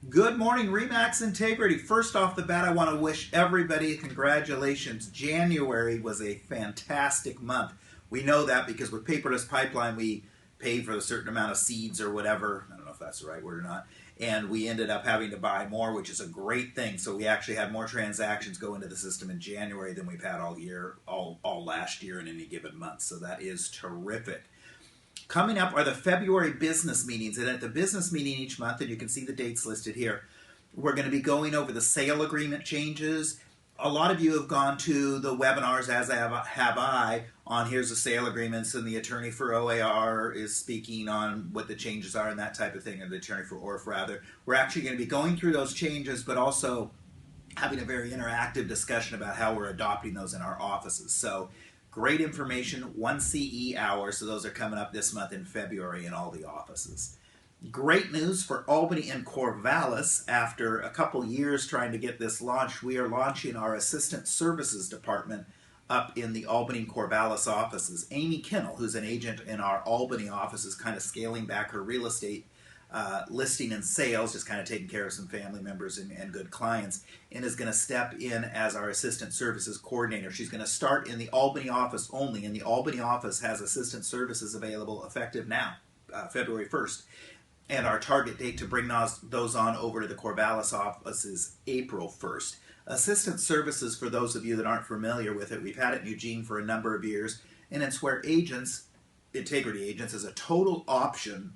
Good morning, Remax Integrity. First off the bat, I want to wish everybody congratulations. January was a fantastic month. We know that because with Paperless Pipeline, we paid for a certain amount of seeds or whatever. I don't know if that's the right word or not. And we ended up having to buy more, which is a great thing. So we actually had more transactions go into the system in January than we've had all year, all last year in any given month. So that is terrific. Coming up are the February business meetings, and at the business meeting each month, and you can see the dates listed here, we're going to be going over the sale agreement changes. A lot of you have gone to the webinars, as have I, on here's the sale agreements, and the attorney for OAR is speaking on what the changes are and that type of thing, or the attorney for ORF rather. We're actually going to be going through those changes, but also having a very interactive discussion about how we're adopting those in our offices. So great information, 1 CE hour, so those are coming up this month in February in all the offices. Great news for Albany and Corvallis. After a couple years trying to get this launched, we are launching our Assistant Services Department up in the Albany and Corvallis offices. Amy Kinnell, who's an agent in our Albany office, is kind of scaling back her real estate listing and sales, just kind of taking care of some family members and good clients, and is going to step in as our assistant services coordinator. She's going to start in the Albany office only, and the Albany office has assistant services available effective now, February 1st. And our target date to bring those on over to the Corvallis office is April 1st. Assistant services, for those of you that aren't familiar with it, we've had it in Eugene for a number of years, and it's where agents, integrity agents, as a total option,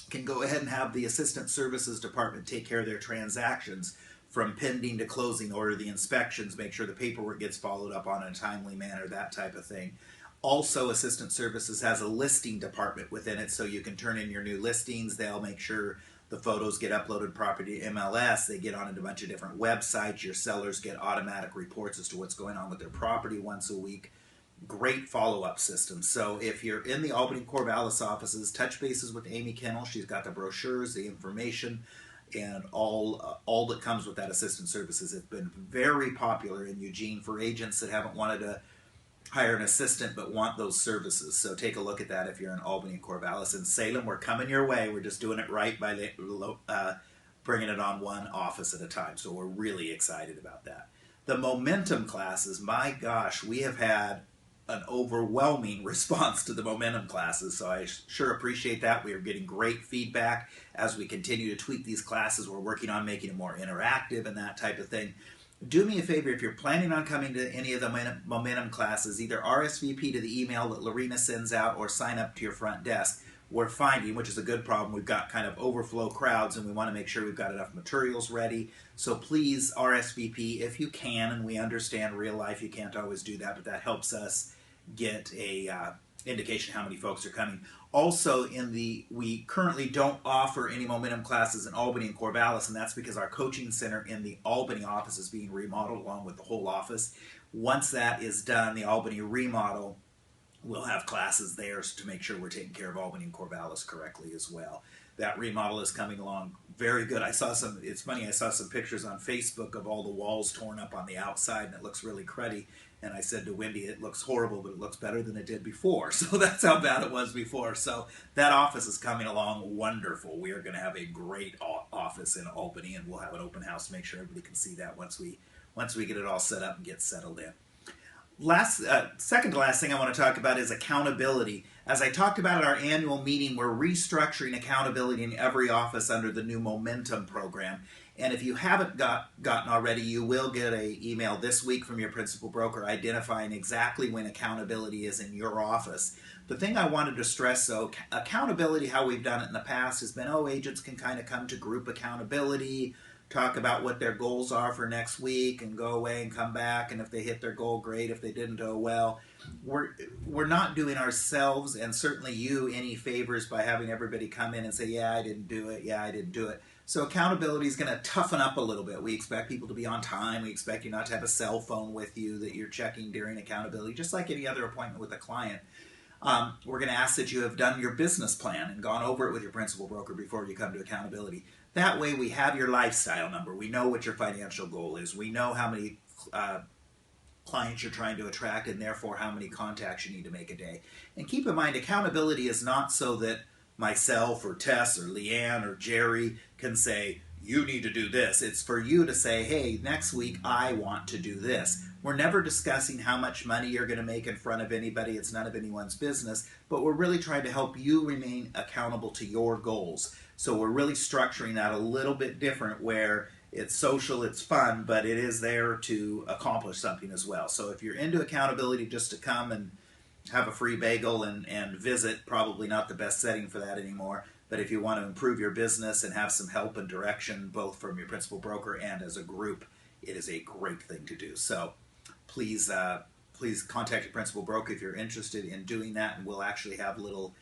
can go ahead and have the assistant services department take care of their transactions from pending to closing, order the inspections, make sure the paperwork gets followed up on in a timely manner, that type of thing. Also, assistant services has a listing department within it, so you can turn in your new listings. They'll make sure the photos get uploaded properly to MLS. They get on a bunch of different websites. Your sellers get automatic reports as to what's going on with their property once a week. Great follow-up system. So if you're in the Albany Corvallis offices, touch bases with Amy Kinnell. She's got the brochures, the information, and all that comes with that assistant services. It's been very popular in Eugene for agents that haven't wanted to hire an assistant but want those services. So take a look at that if you're in Albany and Corvallis. In Salem, we're coming your way. We're just doing it right by bringing it on one office at a time. So we're really excited about that. The momentum classes, my gosh, we have had an overwhelming response to the momentum classes, so I sure appreciate that. We are getting great feedback as we continue to tweak these classes. We're working on making it more interactive and that type of thing. Do me a favor, if you're planning on coming to any of the momentum classes, either RSVP to the email that Lorena sends out or sign up to your front desk. We're finding, which is a good problem, we've got kind of overflow crowds and we want to make sure we've got enough materials ready. So please RSVP if you can, and we understand real life you can't always do that, but that helps us get a indication how many folks are coming. Also, we currently don't offer any momentum classes in Albany and Corvallis, and that's because our coaching center in the Albany office is being remodeled along with the whole office. Once that is done, the Albany remodel, we'll have classes there to make sure we're taking care of Albany and Corvallis correctly as well. That remodel is coming along very good. It's funny, I saw some pictures on Facebook of all the walls torn up on the outside, and it looks really cruddy. And I said to Wendy, it looks horrible, but it looks better than it did before. So that's how bad it was before. So that office is coming along wonderful. We are going to have a great office in Albany, and we'll have an open house to make sure everybody can see that once we get it all set up and get settled in. Second to last thing I want to talk about is accountability. As I talked about at our annual meeting, we're restructuring accountability in every office under the new Momentum program. And if you haven't gotten already, you will get an email this week from your principal broker identifying exactly when accountability is in your office. The thing I wanted to stress, though, accountability, how we've done it in the past, has been, agents can kind of come to group accountability, talk about what their goals are for next week and go away and come back, and if they hit their goal, great. If they didn't, oh well. We're not doing ourselves and certainly you any favors by having everybody come in and say, yeah, I didn't do it. So accountability is going to toughen up a little bit. We expect people to be on time. We expect you not to have a cell phone with you that you're checking during accountability, just like any other appointment with a client. We're going to ask that you have done your business plan and gone over it with your principal broker before you come to accountability. That way we have your lifestyle number. We know what your financial goal is. We know how many clients you're trying to attract and therefore how many contacts you need to make a day. And keep in mind, accountability is not so that myself or Tess or Leanne or Jerry can say, you need to do this. It's for you to say, hey, next week I want to do this. We're never discussing how much money you're going to make in front of anybody. It's none of anyone's business, but we're really trying to help you remain accountable to your goals. So we're really structuring that a little bit different where it's social, it's fun, but it is there to accomplish something as well. So if you're into accountability just to come and have a free bagel and visit, probably not the best setting for that anymore. But if you want to improve your business and have some help and direction, both from your principal broker and as a group, it is a great thing to do. So please, please contact your principal broker if you're interested in doing that, and we'll actually have little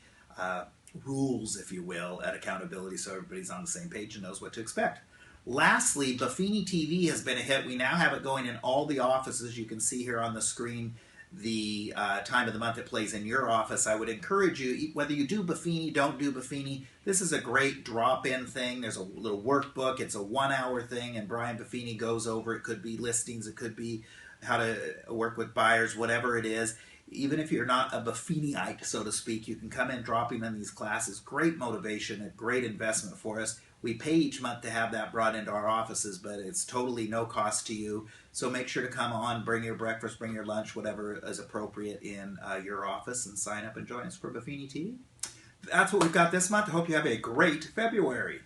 rules, if you will, at accountability so everybody's on the same page and knows what to expect. Lastly, Buffini TV has been a hit. We now have it going in all the offices. You can see here on the screen the time of the month it plays in your office. I would encourage you, whether you do Buffini, don't do Buffini, this is a great drop-in thing. There's a little workbook. It's a 1-hour thing, and Brian Buffini goes over. It could be listings. It could be how to work with buyers, whatever it is. Even if you're not a Buffiniite, so to speak, you can come in dropping in these classes. Great motivation, a great investment for us. We pay each month to have that brought into our offices, but it's totally no cost to you. So make sure to come on, bring your breakfast, bring your lunch, whatever is appropriate in your office, and sign up and join us for Buffini TV. That's what we've got this month. I hope you have a great February.